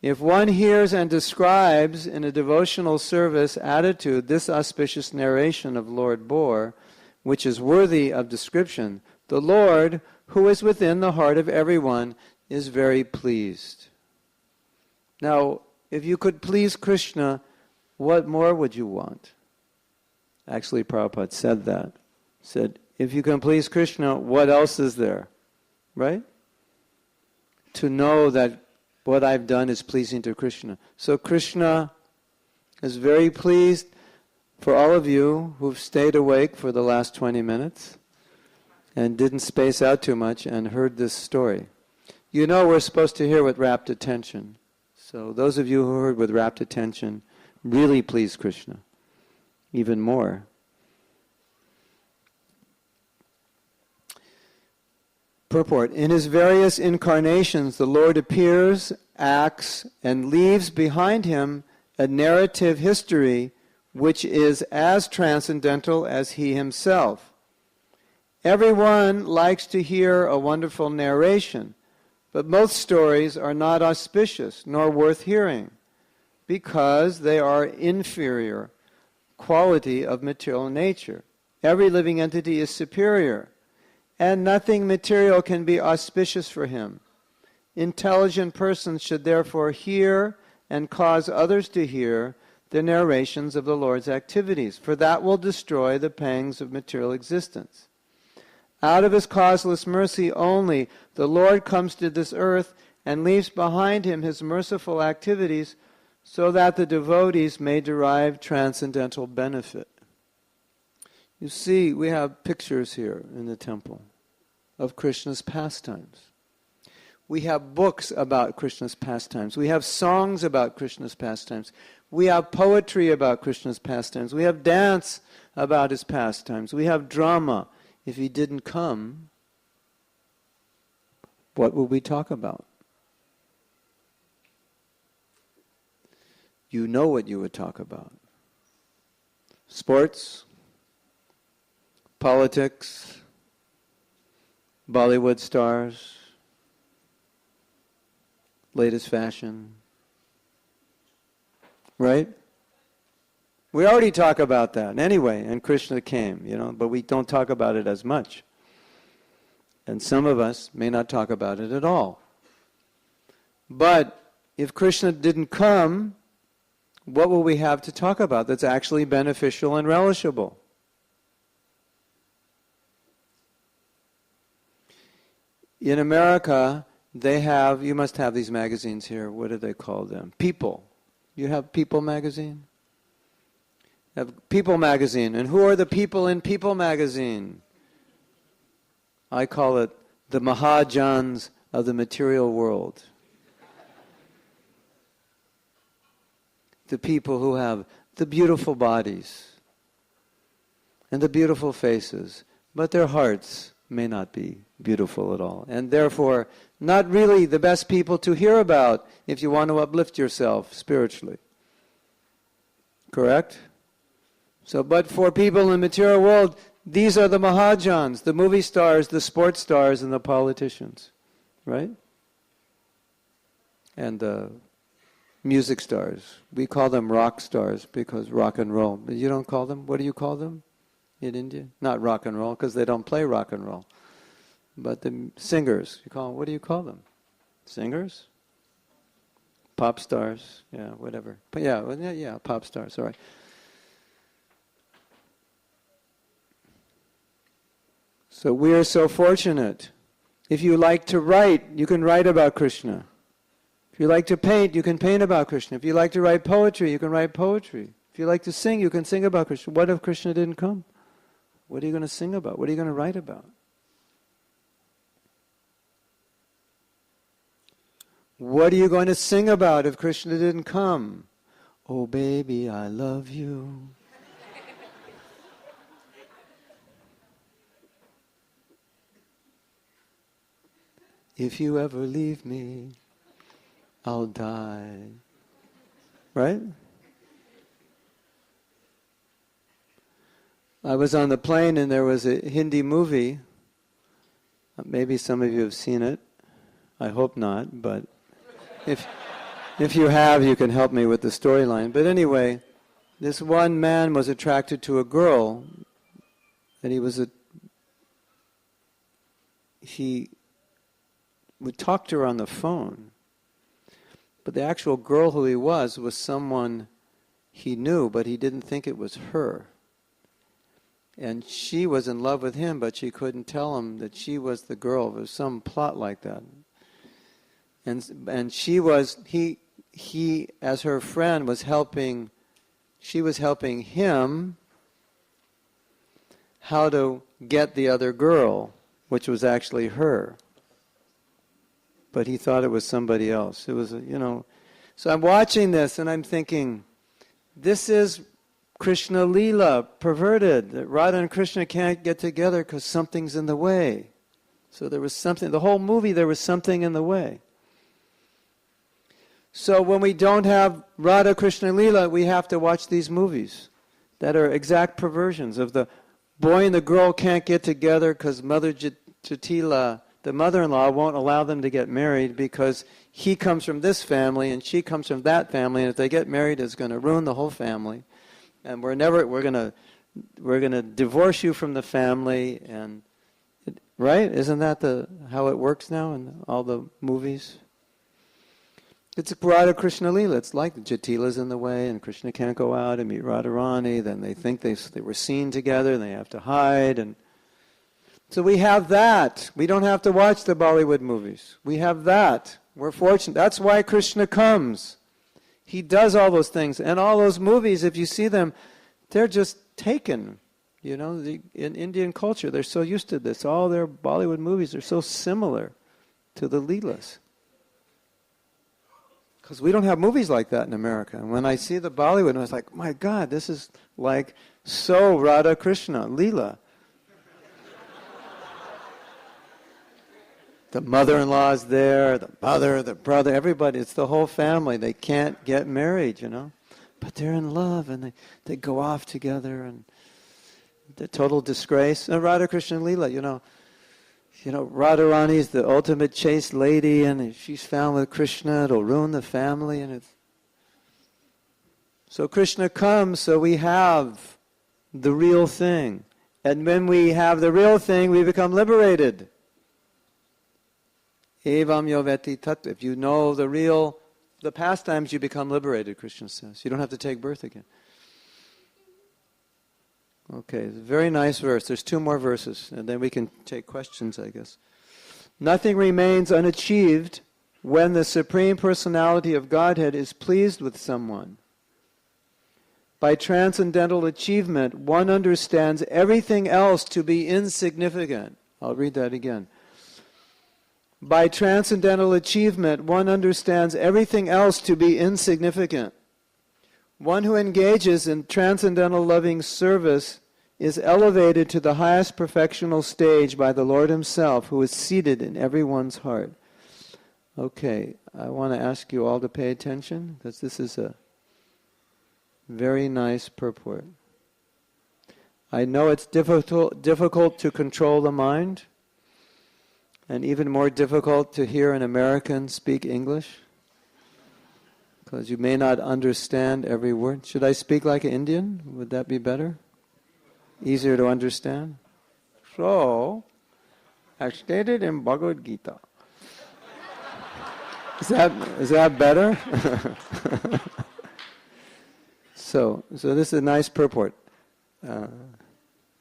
If one hears and describes in a devotional service attitude this auspicious narration of Lord Bore, which is worthy of description, the Lord, who is within the heart of everyone, is very pleased. Now, if you could please Krishna, what more would you want? Actually, Prabhupada said that. Said, if you can please Krishna, what else is there? Right? To know that what I've done is pleasing to Krishna. So Krishna is very pleased for all of you who've stayed awake for the last 20 minutes and didn't space out too much and heard this story. You know we're supposed to hear with rapt attention. So those of you who heard with rapt attention really please Krishna even more. Purport. In his various incarnations, the Lord appears, acts, and leaves behind him a narrative history which is as transcendental as he himself. Everyone likes to hear a wonderful narration, but most stories are not auspicious nor worth hearing because they are inferior quality of material nature. Every living entity is superior, and nothing material can be auspicious for him. Intelligent persons should therefore hear and cause others to hear the narrations of the Lord's activities, for that will destroy the pangs of material existence. Out of his causeless mercy only, the Lord comes to this earth and leaves behind him his merciful activities so that the devotees may derive transcendental benefit. You see, we have pictures here in the temple of Krishna's pastimes. We have books about Krishna's pastimes. We have songs about Krishna's pastimes. We have poetry about Krishna's pastimes. We have dance about his pastimes. We have drama. If he didn't come, what would we talk about? You know what you would talk about. Sports, politics, Bollywood stars, latest fashion. Right? We already talk about that anyway, and Krishna came, but we don't talk about it as much. And some of us may not talk about it at all. But if Krishna didn't come, what will we have to talk about that's actually beneficial and relishable? In America, you must have these magazines here. What do they call them? People. You have People magazine? You have People magazine. And who are the people in People magazine? I call it the Mahajans of the material world. The people who have the beautiful bodies and the beautiful faces, but their hearts may not be beautiful at all, and therefore not really the best people to hear about if you want to uplift yourself spiritually. Correct? So, but for people in the material world, these are the Mahajans, the movie stars, the sports stars, and the politicians. Right? And the music stars. We call them rock stars because rock and roll. But you don't call them, what do you call them in India? Not rock and roll, because they don't play rock and roll. But the singers, what do you call them? Singers? Pop stars, yeah, whatever. But yeah, pop stars, all right. So we are so fortunate. If you like to write, you can write about Krishna. If you like to paint, you can paint about Krishna. If you like to write poetry, you can write poetry. If you like to sing, you can sing about Krishna. What if Krishna didn't come? What are you going to sing about? What are you going to write about? What are you going to sing about if Krishna didn't come? Oh baby, I love you. If you ever leave me, I'll die. Right? I was on the plane and there was a Hindi movie. Maybe some of you have seen it. I hope not, but if you have, you can help me with the storyline. But anyway, this one man was attracted to a girl, and he would talk to her on the phone. But the actual girl who he was someone he knew, but he didn't think it was her. And she was in love with him, but she couldn't tell him that she was the girl. There was some plot like that. And he as her friend she was helping him how to get the other girl, which was actually her. But he thought it was somebody else. It was, So I'm watching this and I'm thinking, this is Krishna Leela, perverted. That Radha and Krishna can't get together because something's in the way. So there was something, the whole movie there was something in the way. So when we don't have Radha Krishna Leela, we have to watch these movies that are exact perversions of the boy and the girl can't get together because Mother Jatila, the mother-in-law, won't allow them to get married because he comes from this family and she comes from that family, and if they get married, it's going to ruin the whole family. And we're going to divorce you from the family, and right? Isn't that how it works now in all the movies? It's Radha Krishna Leela. It's like Jatila's in the way, and Krishna can't go out and meet Radharani. Then they think they were seen together, and they have to hide. And so we have that. We don't have to watch the Bollywood movies. We have that. We're fortunate. That's why Krishna comes. He does all those things. And all those movies, if you see them, they're just taken. In Indian culture, they're so used to this. All their Bollywood movies are so similar to the Leelas. Because we don't have movies like that in America. And when I see the Bollywood, I was like, my God, this is like so Radha Krishna, Leela. The mother-in-law is there, the mother, the brother, everybody. It's the whole family. They can't get married, But they're in love, and they go off together, and the total disgrace. And Radha Krishna Leela, Radharani is the ultimate chaste lady, and if she's found with Krishna, it'll ruin the family. So Krishna comes, so we have the real thing. And when we have the real thing, we become liberated. Evam yoveti tattva. If you know the pastimes, you become liberated, Krishna says. You don't have to take birth again. Okay, it's a very nice verse. There's 2 more verses, and then we can take questions, I guess. Nothing remains unachieved when the Supreme Personality of Godhead is pleased with someone. By transcendental achievement, one understands everything else to be insignificant. I'll read that again. By transcendental achievement, one understands everything else to be insignificant. One who engages in transcendental loving service is elevated to the highest perfectional stage by the Lord Himself, who is seated in everyone's heart. Okay, I want to ask you all to pay attention, because this is a very nice purport. I know it's difficult to control the mind, and even more difficult to hear an American speak English, because you may not understand every word. Should I speak like an Indian? Would that be better? Easier to understand? So, as stated in Bhagavad Gita. Is that better? So this is a nice purport.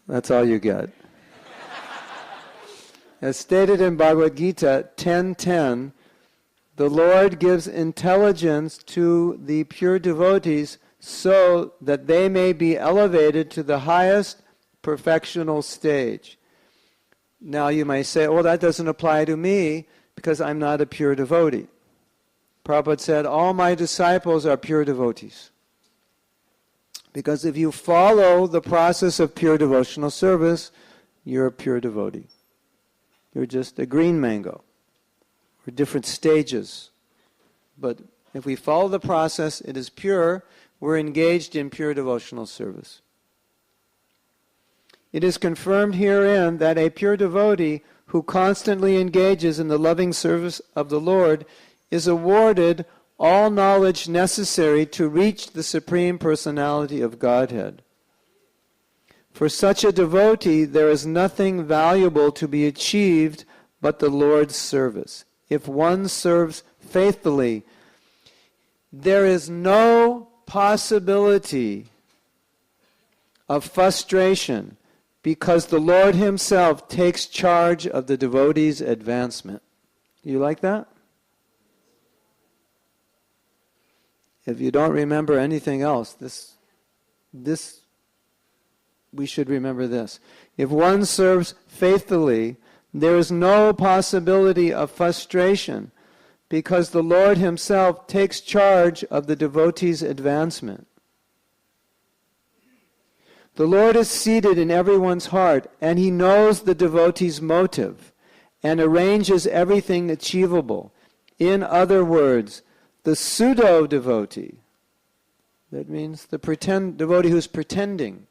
That's all you get. As stated in Bhagavad Gita 10:10, The Lord gives intelligence to the pure devotees so that they may be elevated to the highest perfectional stage. Now you may say, well, that doesn't apply to me because I'm not a pure devotee. Prabhupada said, all my disciples are pure devotees. Because if you follow the process of pure devotional service, you're a pure devotee. You're just a green mango. We're different stages. But if we follow the process, it is pure. We're engaged in pure devotional service. It is confirmed herein that a pure devotee who constantly engages in the loving service of the Lord is awarded all knowledge necessary to reach the Supreme Personality of Godhead. For such a devotee, there is nothing valuable to be achieved but the Lord's service. If one serves faithfully, there is no possibility of frustration because the Lord Himself takes charge of the devotee's advancement. You like that? If you don't remember anything else, this we should remember this. If one serves faithfully, there is no possibility of frustration because the Lord Himself takes charge of the devotee's advancement. The Lord is seated in everyone's heart, and He knows the devotee's motive and arranges everything achievable. In other words, the pseudo-devotee, that means the devotee who's pretending,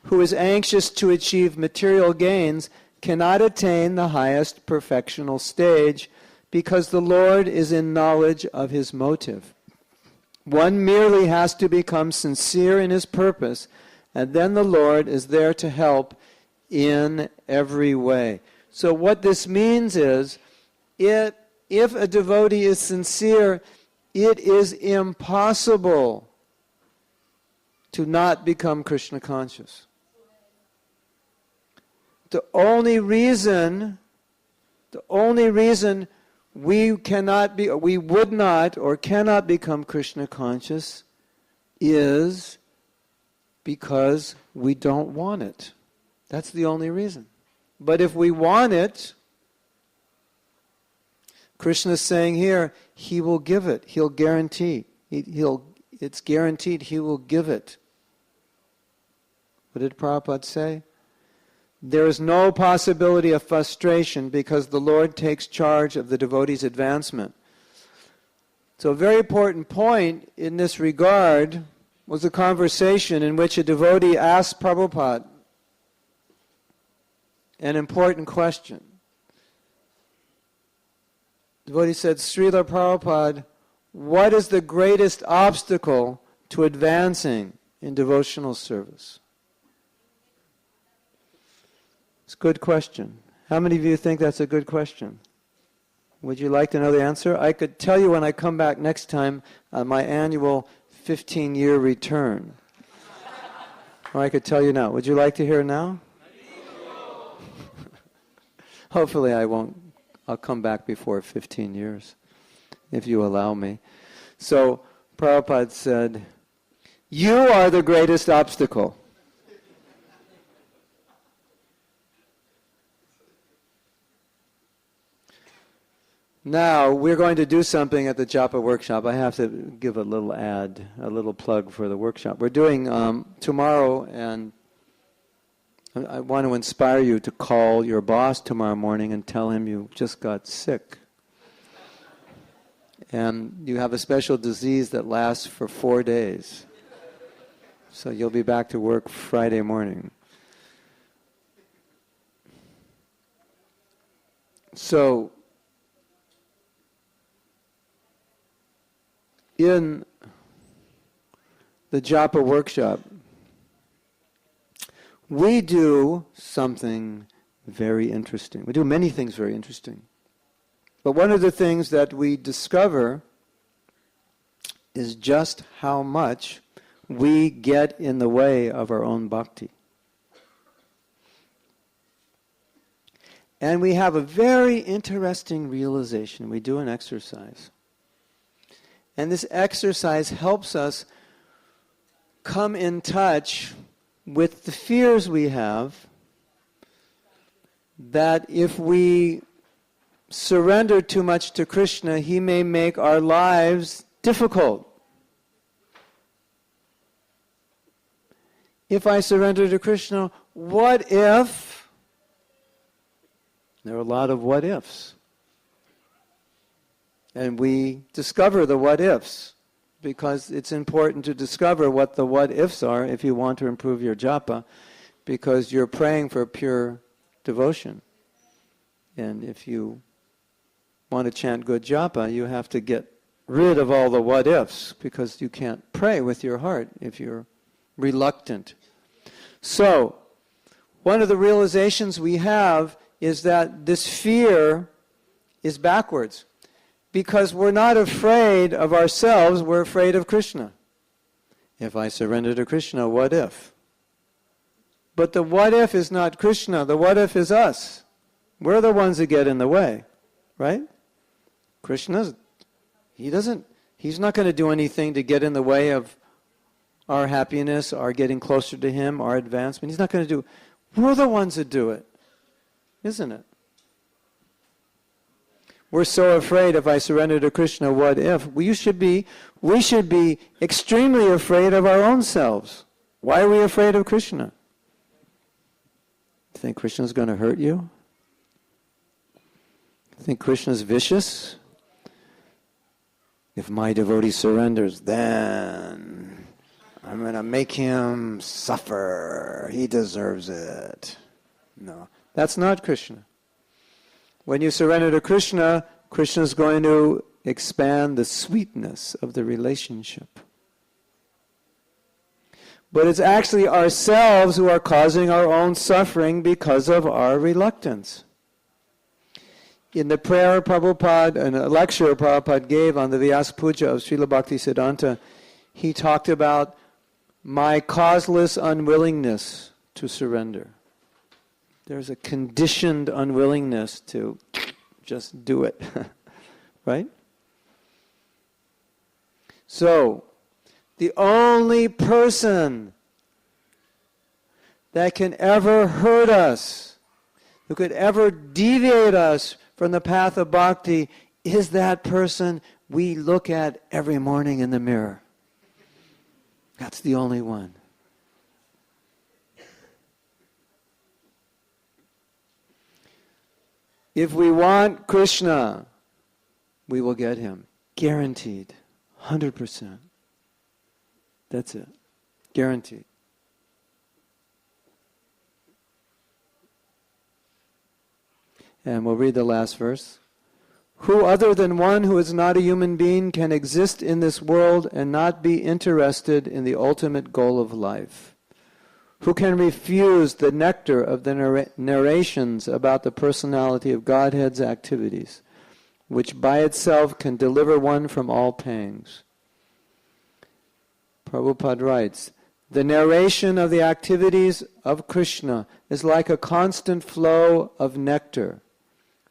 who is anxious to achieve material gains, cannot attain the highest perfectional stage because the Lord is in knowledge of his motive. One merely has to become sincere in his purpose, and then the Lord is there to help in every way. So what this means is, if a devotee is sincere, it is impossible to not become Krishna conscious. The only reason we would not or cannot become Krishna conscious is because we don't want it. That's the only reason. But if we want it, Krishna is saying here, He will give it. He'll guarantee. It's guaranteed He will give it. What did Prabhupada say? There is no possibility of frustration because the Lord takes charge of the devotee's advancement. So a very important point in this regard was a conversation in which a devotee asked Prabhupada an important question. The devotee said, Srila Prabhupada, what is the greatest obstacle to advancing in devotional service? It's a good question. How many of you think that's a good question? Would you like to know the answer? I could tell you when I come back next time on my annual 15-year return. Or I could tell you now. Would you like to hear now? Hopefully I'll come back before 15 years, if you allow me. So Prabhupada said, you are the greatest obstacle. Now, we're going to do something at the Japa workshop. I have to give a little ad, a little plug for the workshop. We're doing tomorrow, and I want to inspire you to call your boss tomorrow morning and tell him you just got sick. And you have a special disease that lasts for 4 days. So you'll be back to work Friday morning. So, in the Japa workshop, we do something very interesting. We do many things very interesting. But one of the things that we discover is just how much we get in the way of our own bhakti. And we have a very interesting realization. We do an exercise. And this exercise helps us come in touch with the fears we have that if we surrender too much to Krishna, he may make our lives difficult. If I surrender to Krishna, what if? There are a lot of what ifs. And we discover the what ifs because it's important to discover what the what ifs are if you want to improve your japa, because you're praying for pure devotion. And if you want to chant good japa, you have to get rid of all the what ifs, because you can't pray with your heart if you're reluctant. So, one of the realizations we have is that this fear is backwards. Because we're not afraid of ourselves, we're afraid of Krishna. If I surrender to Krishna, what if? But the what if is not Krishna, the what if is us. We're the ones that get in the way, right? Krishna's, he's not going to do anything to get in the way of our happiness, our getting closer to him, our advancement. He's not going to do, we're the ones that do it, isn't it? We're so afraid, if I surrender to Krishna, what if? We should be extremely afraid of our own selves. Why are we afraid of Krishna? Think Krishna's going to hurt you? Think Krishna's vicious? If my devotee surrenders, then I'm going to make him suffer. He deserves it. No, that's not Krishna. When you surrender to Krishna, Krishna is going to expand the sweetness of the relationship. But it's actually ourselves who are causing our own suffering because of our reluctance. In the prayer Prabhupada, in a lecture Prabhupada gave on the Vyasa Puja of Srila Bhaktisiddhanta, he talked about my causeless unwillingness to surrender. There's a conditioned unwillingness to just do it, right? So, the only person that can ever hurt us, who could ever deviate us from the path of bhakti, is that person we look at every morning in the mirror. That's the only one. If we want Krishna, we will get him. Guaranteed. 100%. That's it. Guaranteed. And we'll read the last verse. Who other than one who is not a human being can exist in this world and not be interested in the ultimate goal of life? Who can refuse the nectar of the narrations about the personality of Godhead's activities, which by itself can deliver one from all pangs? Prabhupada writes, the narration of the activities of Krishna is like a constant flow of nectar.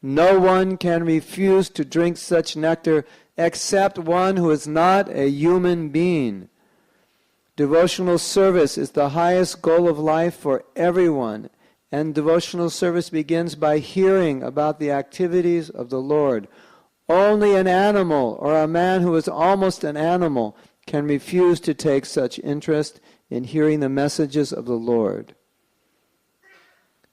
No one can refuse to drink such nectar except one who is not a human being. Devotional service is the highest goal of life for everyone, and devotional service begins by hearing about the activities of the Lord. Only an animal or a man who is almost an animal can refuse to take such interest in hearing the messages of the Lord.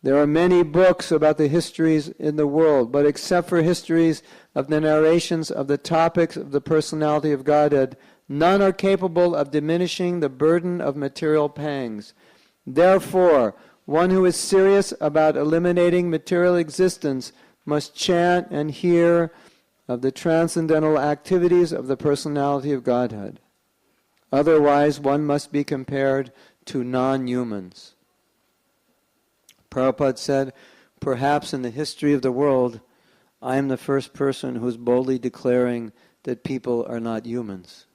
There are many books about the histories in the world, but except for histories of the narrations of the topics of the personality of Godhead, none are capable of diminishing the burden of material pangs. Therefore, one who is serious about eliminating material existence must chant and hear of the transcendental activities of the personality of Godhead. Otherwise, one must be compared to non-humans. Prabhupada said, perhaps in the history of the world, I am the first person who is boldly declaring that people are not humans.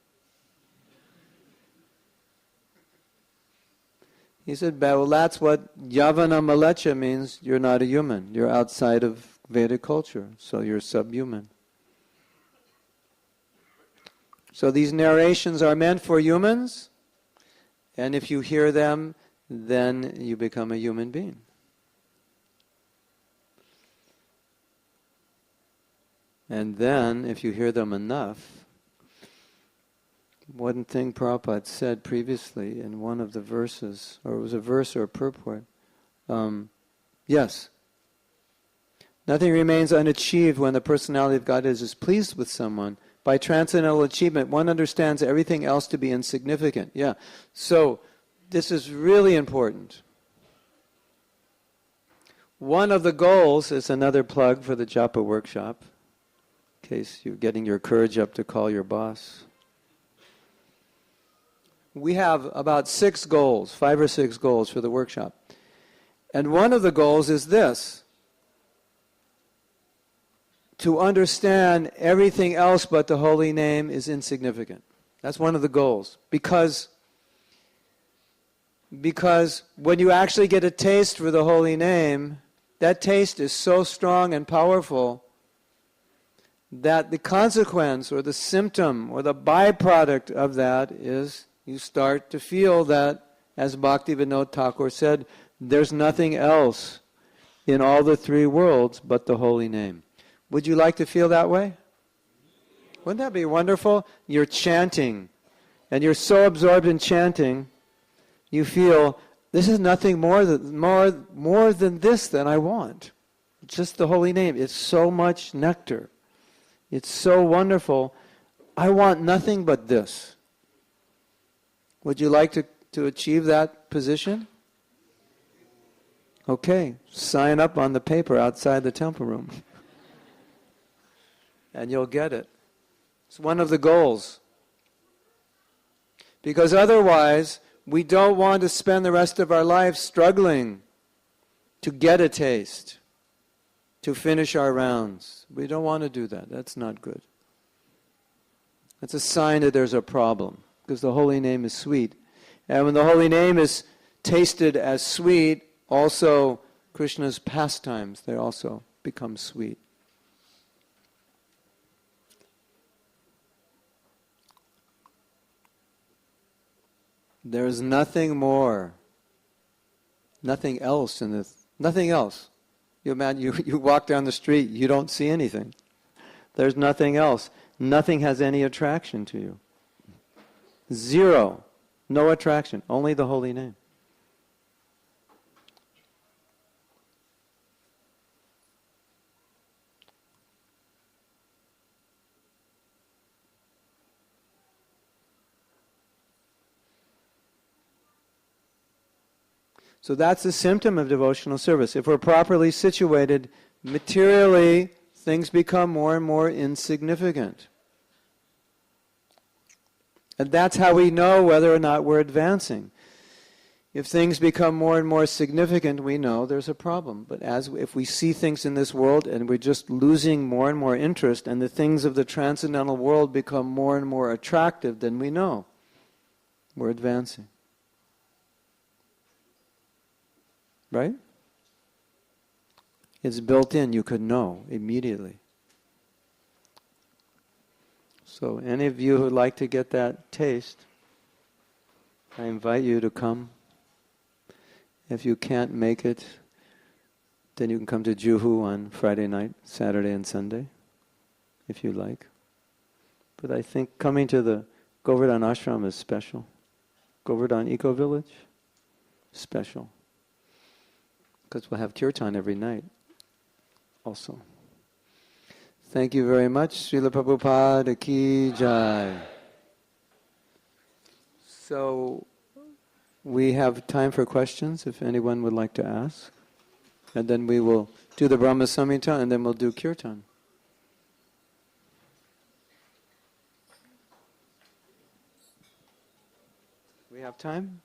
He said, well, that's what Yavana Malecha means. You're not a human. You're outside of Vedic culture, so you're subhuman. So these narrations are meant for humans, and if you hear them, then you become a human being. And then, if you hear them enough, one thing Prabhupada said previously in one of the verses, or it was a verse or a purport, yes, nothing remains unachieved when the personality of God is pleased with someone. By transcendental achievement, one understands everything else to be insignificant. Yeah, so this is really important. One of the goals is another plug for the Japa workshop, in case you're getting your courage up to call your boss. We have about 6 goals, 5 or 6 goals for the workshop. And one of the goals is this: to understand everything else but the holy name is insignificant. That's one of the goals. Because when you actually get a taste for the holy name, that taste is so strong and powerful that the consequence or the symptom or the byproduct of that is you start to feel that, as Bhaktivinoda Thakur said, there's nothing else in all the 3 worlds but the holy name. Would you like to feel that way? Wouldn't that be wonderful? You're chanting, and you're so absorbed in chanting, you feel, this is nothing more than this that I want. Just the holy name. It's so much nectar. It's so wonderful. I want nothing but this. Would you like to achieve that position? Okay, sign up on the paper outside the temple room. And you'll get it. It's one of the goals. Because otherwise, we don't want to spend the rest of our life struggling to get a taste, to finish our rounds. We don't want to do that. That's not good. That's a sign that there's a problem, because the holy name is sweet. And when the holy name is tasted as sweet, also Krishna's pastimes, they also become sweet. There's nothing more, nothing else in this, nothing else. You walk down the street, you don't see anything. There's nothing else. Nothing has any attraction to you. 0. No attraction. Only the holy name. So that's a symptom of devotional service. If we're properly situated, materially, things become more and more insignificant. And that's how we know whether or not we're advancing. If things become more and more significant, we know there's a problem. But if we see things in this world and we're just losing more and more interest, and the things of the transcendental world become more and more attractive, then we know we're advancing. Right? It's built in, you could know immediately. So any of you who would like to get that taste, I invite you to come. If you can't make it, then you can come to Juhu on Friday night, Saturday and Sunday, if you like. But I think coming to the Govardhan Ashram is special. Govardhan Eco Village, special. Because we'll have kirtan every night also. Thank you very much. Srila Prabhupada Ki Jai. So we have time for questions if anyone would like to ask. And then we will do the Brahma Samhita and then we'll do kirtan. We have time?